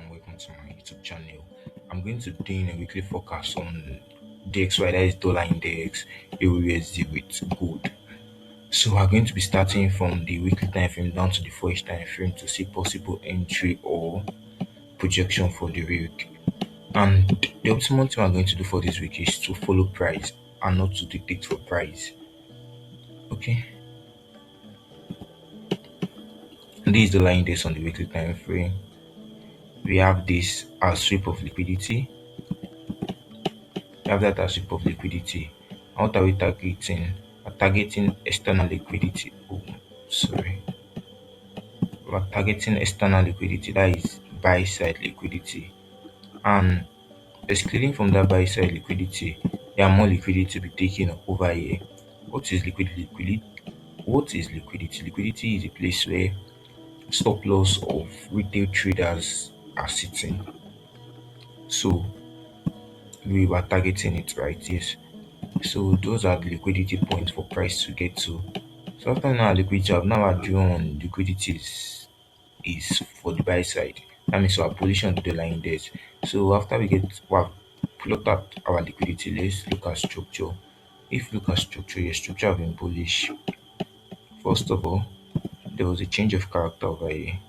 and welcome to my YouTube channel. I'm going to be doing a weekly forecast on DXY, that is dollar index, EURUSD with gold. So we're going to be starting from the weekly time frame down to the 4-inch time frame to see possible entry or projection for the week. And the optimal thing we're going to do for this week is to follow price and not to dictate for price. Okay. This is dollar index on the weekly time frame. We have this as sweep of liquidity. We have that as sweep of liquidity. And what are we targeting? We're targeting external liquidity. Oh, sorry. We're targeting external liquidity, that is buy side liquidity. And excluding from that buy side liquidity, there are more liquidity to be taken over here. What is liquidity? What is liquidity? Liquidity is a place where stop loss of retail traders are sitting. So we were targeting it, right? Yes. So those are the liquidity points for price to get to. So after now liquidity, I've now drawn liquidity is for the buy side. That means our position on the dollar index. So after we have plot out our liquidity, let's look at structure. If you look at structure, your structure have been bullish. First of all, there was a change of character over here.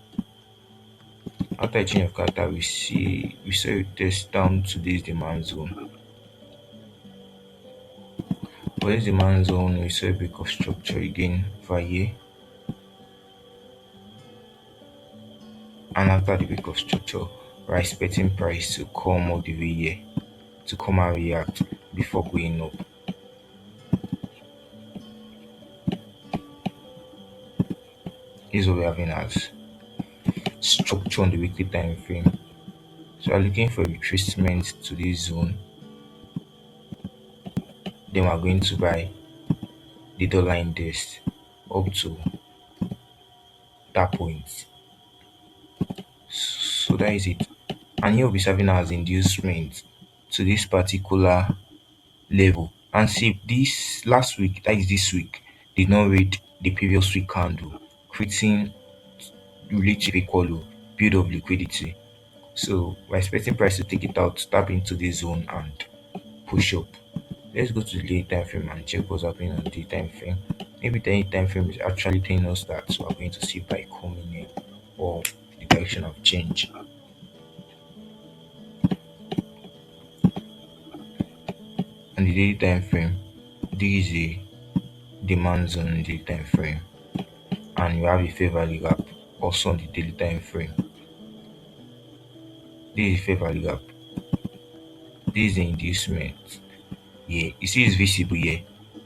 After a change of character, we saw it test down to this demand zone. For this demand zone, we saw a break of structure again over here. And after the break of structure, we're expecting price to come all the way here, to come and react before going up. This is what we're having as structure on the weekly time frame. So we're looking for retracement to this zone. Then we're going to buy the dollar index up to that point. So that is it. And here will be serving as inducement to this particular level. And see, this last week, that is this week, did not read the previous week candle, creating relative equal build of liquidity. So we're expecting price to take it out, tap into this zone and push up. Let's go to the daily time frame and check what's happening on the day time frame. Maybe the daily time frame is actually telling us that we're going to see buy coming in or the direction of change. On the daily time frame, this is a demand zone on the daily time frame, and you have a fair value gap also on the daily time frame. This is fair value gap. This is the inducement. Yeah, you see it's visible here.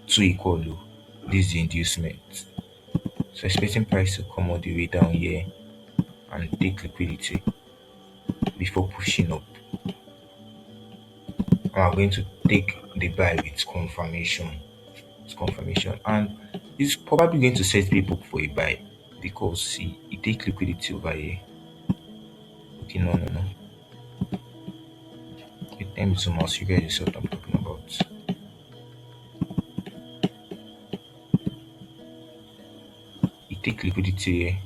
Two equal low. This is the inducement. So expecting price to come all the way down here and take liquidity before pushing up. And we're going to take the buy with confirmation. It's confirmation, and it's probably going to set people up for a buy because see, it take liquidity over here. Okay, no. Let me zoom out so you guys see what I'm talking about. It take liquidity here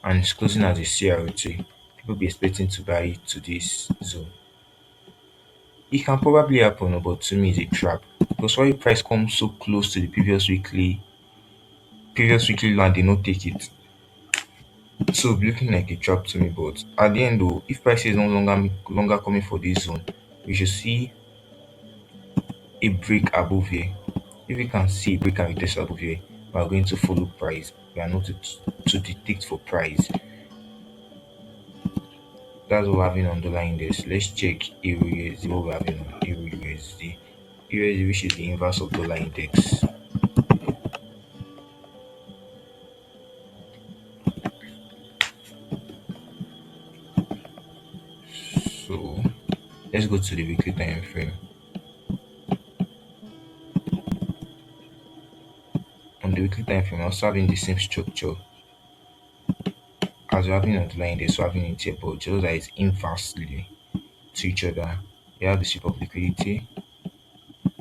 and it's closing as a CRT. People be expecting to buy it to this zone. It can probably happen, but to me it's a trap because why price comes so close to the previous weekly low and they not take it. So it'll be looking like a trap to me, but at the end though, if price is no longer coming for this zone, we should see a break above here. If we can see a break and retest above here, we are going to follow price. We are not to dictate for price. That's what we're having on dollar index. Let's check EURUSD, what we're having on EURUSD. EURUSD, which is the inverse of dollar index. So let's go to the weekly time frame. On the weekly time frame, we're also having the same structure as we're having on dollar index, we're having it here, but just that it's inversely to each other. You have the sweep of liquidity.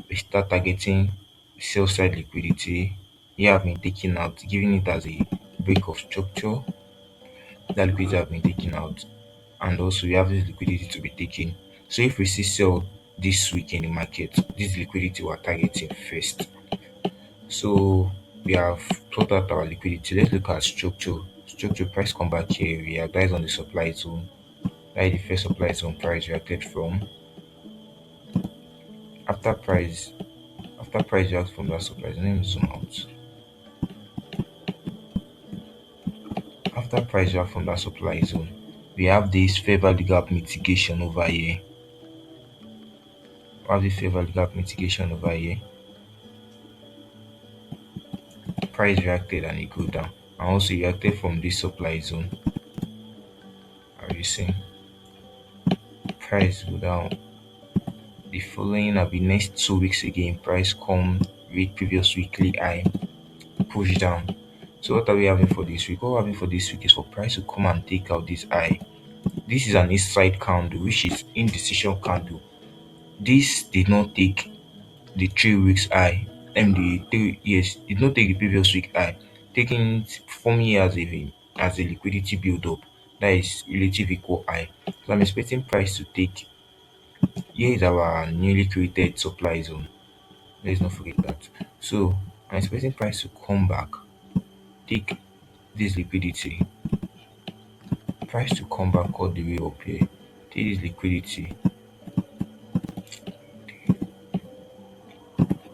We start targeting sell side liquidity. You have been taken out, giving it as a break of structure. That liquidity have been taken out, and also we have this liquidity to be taken. So if we see sell this week in the market, this liquidity we're targeting first. So we have plot out our liquidity. Let's look at structure. Structure price come back here. We are guys on the supply zone. That is the first supply zone price reacted from. After price reacts from that supply zone, let me zoom out. After price react from that supply zone, we have this fair value gap mitigation over here. We have this fair value gap mitigation over here. Price reacted and it go down. And also reacted from this supply zone. Are you seeing? Price go down. The following will be next 2 weeks again. Price come read previous weekly high, push down. So what are we having for this week? What we're having for this week is for price to come and take out this high. This is an inside candle, which is indecision candle. This did not take the 3 weeks high, and the 3 years did not take the previous week high, taking it forming here as a liquidity build up that is relative equal high. So I'm expecting price to take. Here is our newly created supply zone. Let's not forget that. So I'm expecting price to come back, take this liquidity, price to come back all the way up here, take this liquidity,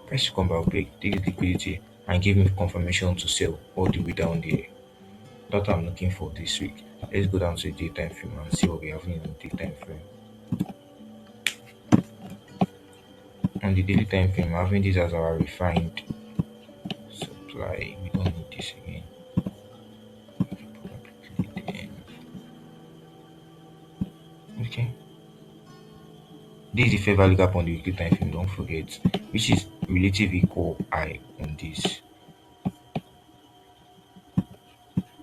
price to come back up here, take this liquidity, and give me confirmation to sell all the way down there. That's what I'm looking for this week. Let's go down to the daytime frame and see what we have in the daytime frame. On the daily time frame, I'm having this as our refined supply. We don't need this again. Okay. This is the fair value gap on the weekly time frame, don't forget, which is relative equal high on this.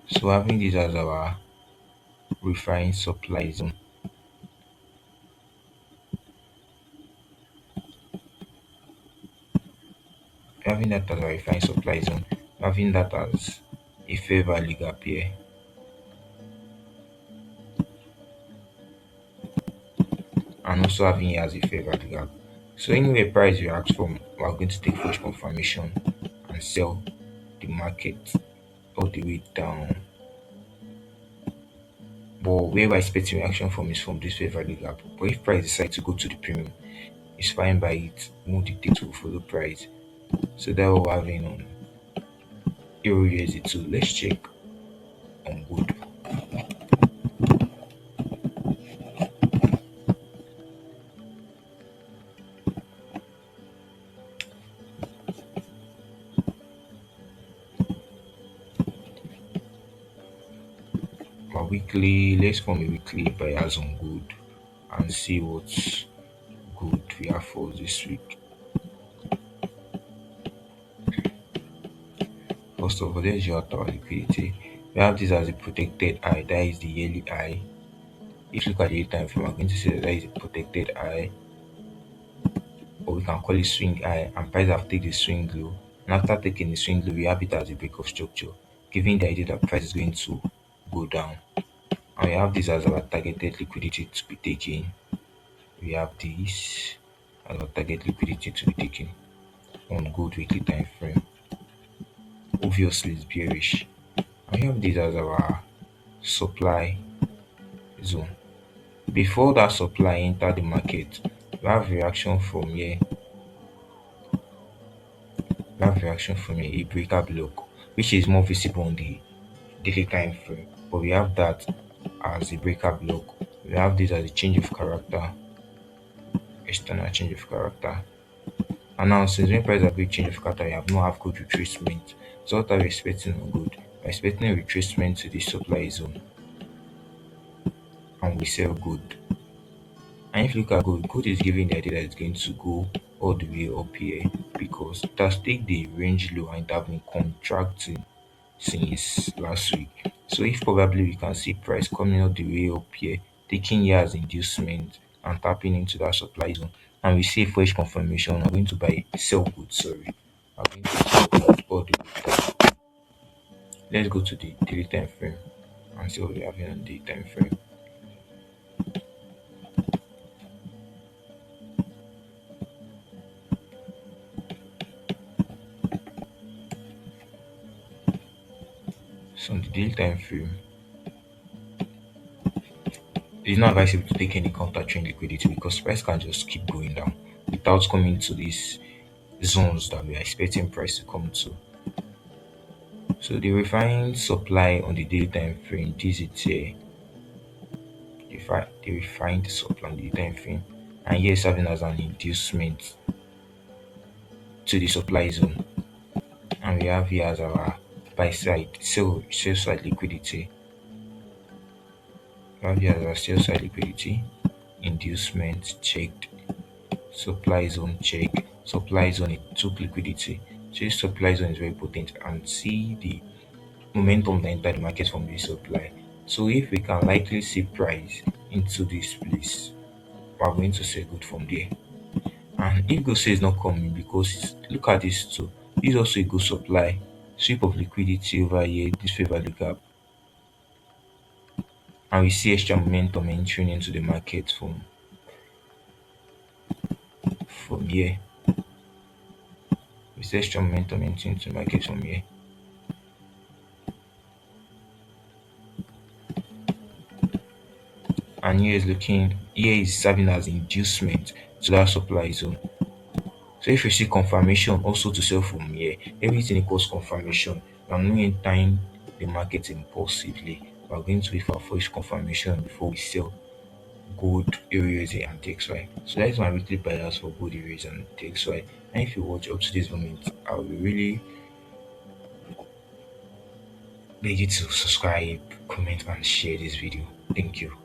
So having this as our refined supply zone. Having that as a refined supply zone, having that as a fair value gap here, and also having it as a fair value gap. So anywhere price reacts from, we're going to take full confirmation and sell the market all the way down. But where we're expecting reaction from is from this fair value gap. But if price decides to go to the premium, it's fine by it. Won't dictate to follow price. So that we're having on Euro USD2. Let's check on good. For weekly, let's form a weekly bias on good and see what's good we have for this week. First of all, let's jot our liquidity. We have this as a protected high, that is the yearly high. If you look at the time frame, I'm going to say that is a protected high, or we can call it swing high, and price have taken the swing low. And after taking the swing low, we have it as a break of structure, giving the idea that price is going to go down. And we have this as our targeted liquidity to be taken. We have this as our target liquidity to be taken on good weekly time frame. Obviously, it's bearish. And we have this as our supply zone. Before that supply enter the market, we have reaction from here. We have reaction from here, a breaker block, which is more visible on the daily time frame. But we have that as a breaker block. We have this as a change of character, external change of character. And now since when price have big change of character, we have not have good retracement. So what are we expecting on good? We're expecting a retracement to the supply zone. And we sell good. And if you look at gold, gold is giving the idea that it's going to go all the way up here because it has taken the range low and it has been contracting since last week. So if probably we can see price coming all the way up here, taking here as inducement and tapping into that supply zone, and we see a fresh confirmation, we're going to buy sell good, sorry. I'm going to sell good all the way down. Let's go to the daily time frame and see what we have here on the time frame. So on the daily time frame, it's not advisable to take any counter trend liquidity because price can just keep going down without coming to these zones that we are expecting price to come to. So the refined supply on the daily time frame, this is here, the refined supply on the time frame, and here serving as an inducement to the supply zone. And we have here as our buy side, sell side liquidity. We have here as our sell side liquidity, inducement checked, supply zone check, supply zone it took liquidity. So this supply zone is very potent and see the momentum that enter the market from this supply. So if we can likely see price into this place, we're going to say good from there. And if go say is not coming because look at this too. This is also a good supply. Sweep of liquidity over here, this favor the gap. And we see extra momentum entering into the market from here. We see extra momentum entering into the market from here. And here is serving as inducement to that supply zone. So if you see confirmation also to sell from here, everything equals confirmation. I'm not entering the market impulsively. We're going to wait for first confirmation before we sell gold, areas and TXY. So that's my weekly bias for gold, areas and TXY. And if you watch up to this moment, I will really beg you to subscribe, comment and share this video. Thank you.